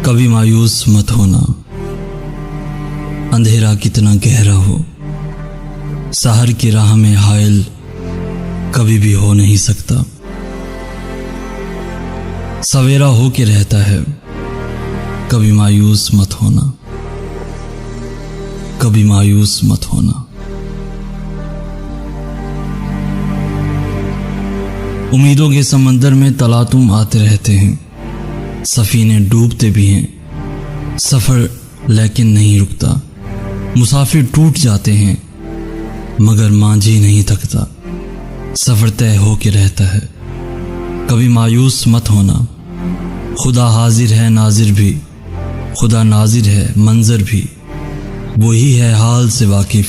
कभी मायूस मत होना, अंधेरा कितना गहरा हो, सहर की राह में हायल कभी भी हो नहीं सकता। सवेरा हो के रहता है, कभी मायूस मत होना, कभी मायूस मत होना। उम्मीदों के समंदर में तलातुम आते रहते हैं, सफीने डूबते भी हैं, सफर लेकिन नहीं रुकता। मुसाफिर टूट जाते हैं मगर मांझी नहीं थकता, सफर तय हो के रहता है। कभी मायूस मत होना, खुदा हाजिर है नाजिर भी, खुदा नाजिर है मंजर भी, वही है हाल से वाकिफ,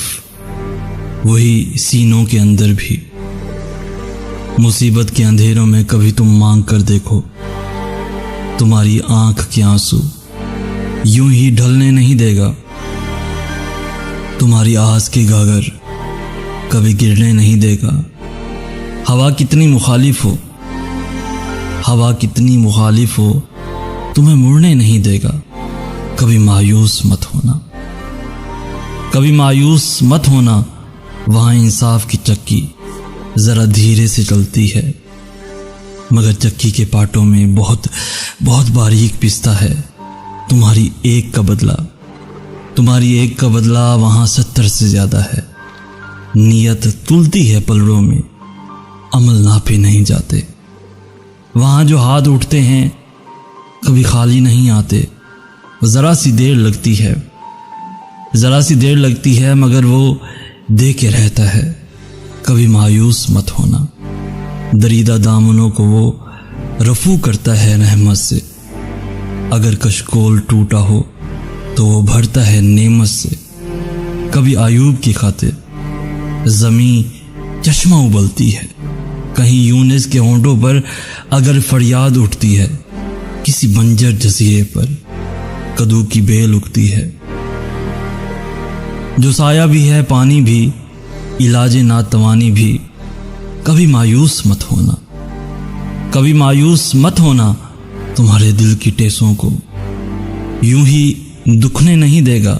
वही सीनों के अंदर भी। मुसीबत के अंधेरों में कभी तुम मांग कर देखो, तुम्हारी आंख के आंसू यूं ही ढलने नहीं देगा। तुम्हारी आस की गागर कभी गिरने नहीं देगा। हवा कितनी मुखालिफ हो, हवा कितनी मुखालिफ हो, तुम्हें मुड़ने नहीं देगा। कभी मायूस मत होना, कभी मायूस मत होना। वहां इंसाफ की चक्की जरा धीरे से चलती है, मगर चक्की के पाटों में बहुत बहुत बारीक पिसता है। तुम्हारी एक का बदला, तुम्हारी एक का बदला वहां 70 से ज्यादा है। नियत तुलती है पलड़ों में, अमल नापे नहीं जाते। वहां जो हाथ उठते हैं कभी खाली नहीं आते। जरा सी देर लगती है, जरा सी देर लगती है, मगर वो दे के रहता है। कभी मायूस मत होना, दरीदा दामनों को वो रफू करता है रहमत से। अगर कशकोल टूटा हो तो वो भरता है नेमत से। कभी आयूब की खातिर ज़मीं चश्मा उबलती है, कहीं यूनिस के होंठों पर अगर फरियाद उठती है। किसी बंजर जजीरे पर कद्दू की बेल उगती है। जो साया भी है पानी भी, इलाजे नातवानी भी। कभी मायूस मत होना, कभी मायूस मत होना। तुम्हारे दिल की टेसों को यूं ही दुखने नहीं देगा।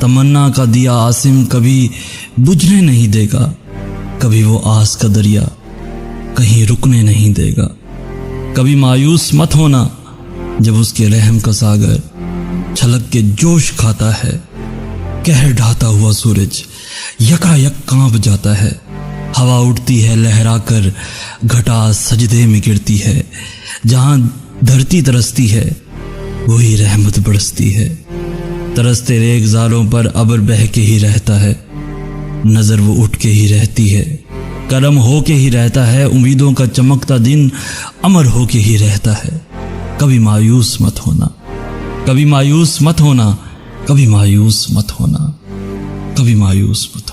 तमन्ना का दिया आसिम कभी बुझने नहीं देगा। कभी वो आस का दरिया कहीं रुकने नहीं देगा। कभी मायूस मत होना, जब उसके रहम का सागर छलक के जोश खाता है। कहर ढाता हुआ सूरज यकायक कांप जाता है। हवा उठती है लहराकर, घटा सजदे में गिरती है। जहां धरती तरसती है वही रहमत बरसती है। तरसते रेगजारों पर अबर बह के ही रहता है। नजर वो उठ के ही रहती है, करम हो के ही रहता है। उम्मीदों का चमकता दिन अमर हो के ही रहता है। कभी मायूस मत होना, कभी मायूस मत होना, कभी मायूस मत होना, कभी मायूस मत होना।